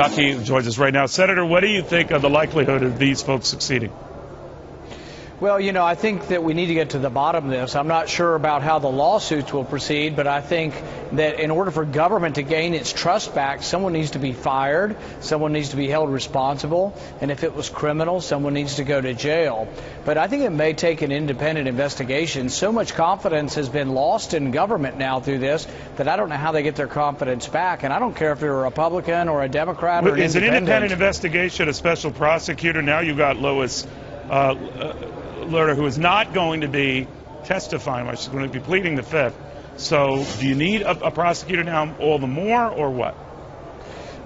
Kentucky, joins us right now. Senator, what do you think of the likelihood of these folks succeeding? Well, you know, I think that we need to get to the bottom of this. I'm not sure about how the lawsuits will proceed, but I think that in order for government to gain its trust back, someone needs to be fired, someone needs to be held responsible, and if it was criminal, someone needs to go to jail. But I think it may take an independent investigation. So much confidence has been lost in government now through this that I don't know how they get their confidence back, and I don't care if you're a Republican or a Democrat or an Is an independent. independent investigation a special prosecutor? Now you got Lois Lerner, who is not going to be testifying, she's going to be pleading the fifth. So do you need a prosecutor now all the more, or what?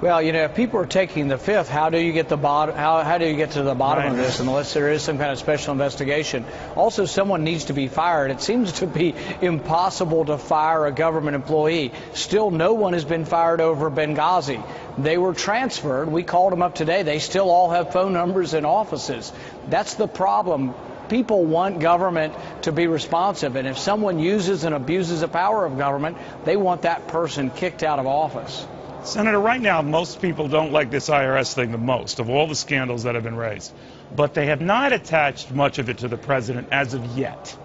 Well, you know, if people are taking the fifth, how do you get the bottom? How do you get to the bottom of this unless there is some kind of special investigation? Also, someone needs to be fired. It seems to be impossible to fire a government employee. Still, no one has been fired over Benghazi. They were transferred. We called them up today. They still all have phone numbers and offices. That's the problem. People want government to be responsive, and if someone uses and abuses the power of government, they want that person kicked out of office. Senator, right now, most people don't like this IRS thing the most of all the scandals that have been raised, but they have not attached much of it to the president as of yet.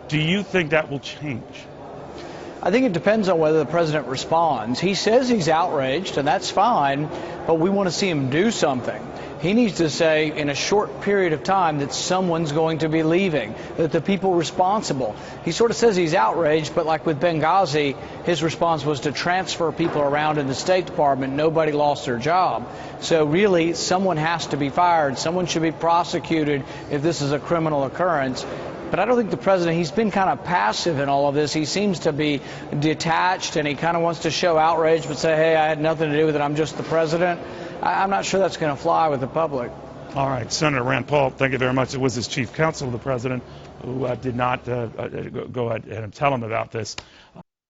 Do you think that will change? I think it depends on whether the president responds. He says he's outraged, and that's fine, but we want to see him do something. He needs to say in a short period of time that someone's going to be leaving, that the people responsible. He sort of says he's outraged, but like with Benghazi, his response was to transfer people around in the State Department. Nobody lost their job. So really, someone has to be fired. Someone should be prosecuted if this is a criminal occurrence. But I don't think the president, he's been kind of passive in all of this. He seems to be detached, and he kind of wants to show outrage but say, hey, I had nothing to do with it. I'm just the president. I'm not sure that's going to fly with the public. All right. Senator Rand Paul, thank you very much. It was his chief counsel of the president who did not go ahead and tell him about this.